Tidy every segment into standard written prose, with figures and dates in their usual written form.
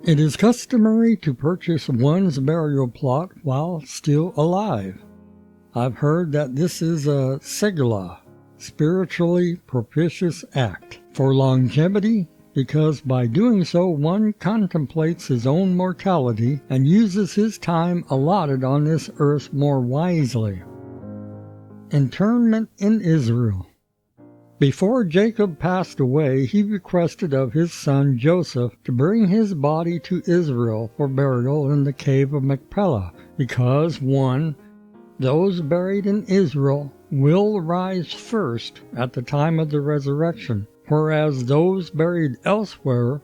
It is customary to purchase one's burial plot while still alive. I've heard that this is a segula, spiritually propitious act for longevity, because by doing so one contemplates his own mortality and uses his time allotted on this earth more wisely. Internment in Israel. Before Jacob passed away, he requested of his son Joseph to bring his body to Israel for burial in the cave of Machpelah, because 1. Those buried in Israel will rise first at the time of the resurrection, whereas those buried elsewhere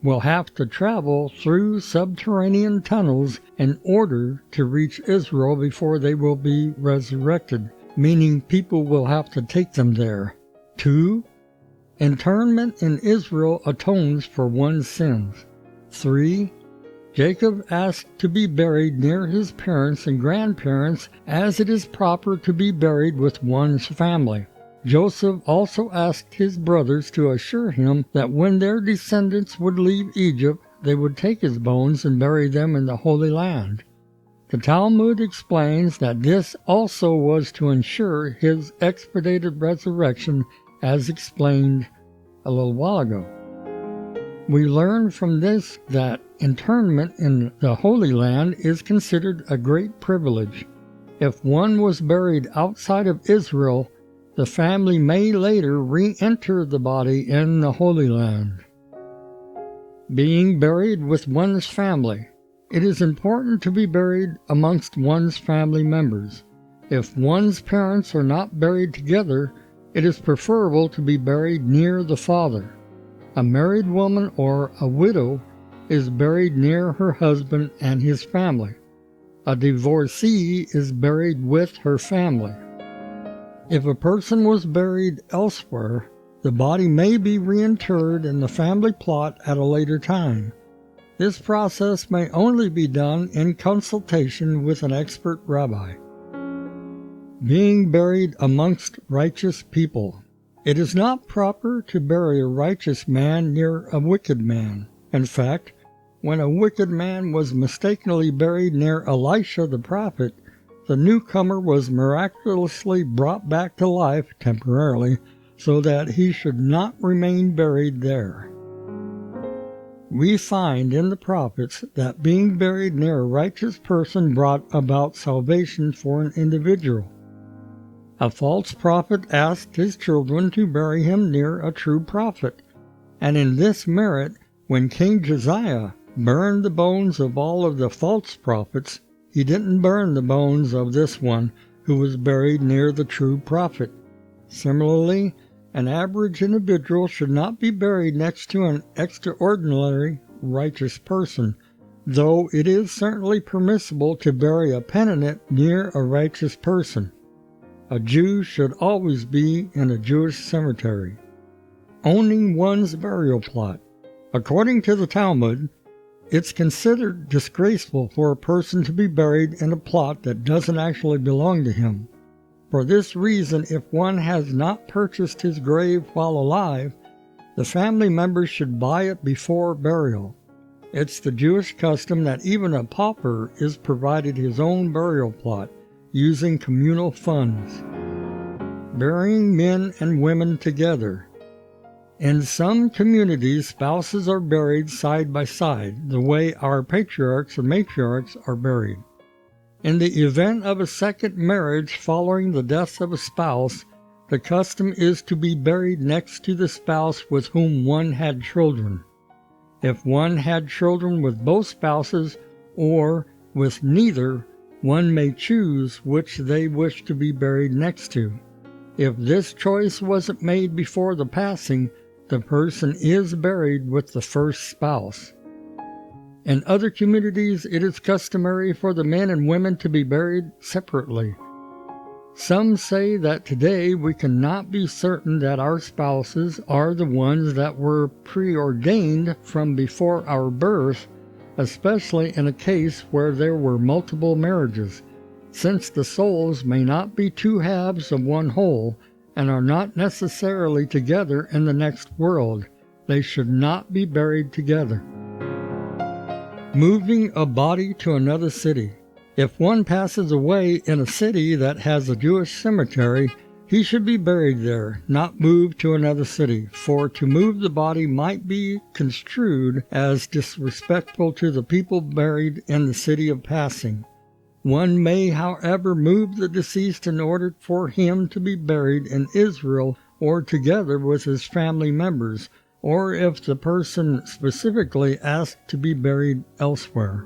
will have to travel through subterranean tunnels in order to reach Israel before they will be resurrected, meaning people will have to take them there. 2. Internment in Israel atones for one's sins. 3. Jacob asked to be buried near his parents and grandparents, as it is proper to be buried with one's family. Joseph also asked his brothers to assure him that when their descendants would leave Egypt, they would take his bones and bury them in the Holy Land. The Talmud explains that this also was to ensure his expedited resurrection, as explained a little while ago. We learn from this that internment in the Holy Land is considered a great privilege. If one was buried outside of Israel, the family may later re-enter the body in the Holy Land. Being buried with one's family. It is important to be buried amongst one's family members. If one's parents are not buried together, it is preferable to be buried near the father. A married woman or a widow is buried near her husband and his family. A divorcee is buried with her family. If a person was buried elsewhere, the body may be reinterred in the family plot at a later time. This process may only be done in consultation with an expert rabbi. Being buried amongst righteous people. It is not proper to bury a righteous man near a wicked man. In fact, when a wicked man was mistakenly buried near Elisha the prophet, the newcomer was miraculously brought back to life temporarily, so that he should not remain buried there. We find in the prophets that being buried near a righteous person brought about salvation for an individual. A false prophet asked his children to bury him near a true prophet, and in this merit, when King Josiah burned the bones of all of the false prophets, he didn't burn the bones of this one who was buried near the true prophet. Similarly, an average individual should not be buried next to an extraordinary righteous person, though it is certainly permissible to bury a penitent near a righteous person. A Jew should always be in a Jewish cemetery. Owning one's burial plot. According to the Talmud, it's considered disgraceful for a person to be buried in a plot that doesn't actually belong to him. For this reason, if one has not purchased his grave while alive, the family members should buy it before burial. It's the Jewish custom that even a pauper is provided his own burial plot, using communal funds. Burying men and women together. In some communities, spouses are buried side by side, the way our patriarchs or matriarchs are buried. In the event of a second marriage following the death of a spouse, the custom is to be buried next to the spouse with whom one had children. If one had children with both spouses or with neither, one may choose which they wish to be buried next to. If this choice wasn't made before the passing, the person is buried with the first spouse. In other communities, it is customary for the men and women to be buried separately. Some say that today we cannot be certain that our spouses are the ones that were preordained from before our birth, especially in a case where there were multiple marriages, since the souls may not be two halves of one whole and are not necessarily together in the next world. They should not be buried together. moving a body to another city. If one passes away in a city that has a Jewish cemetery, he should be buried there, not moved to another city, for to move the body might be construed as disrespectful to the people buried in the city of passing. One may, however, move the deceased in order for him to be buried in Israel or together with his family members, or if the person specifically asked to be buried elsewhere.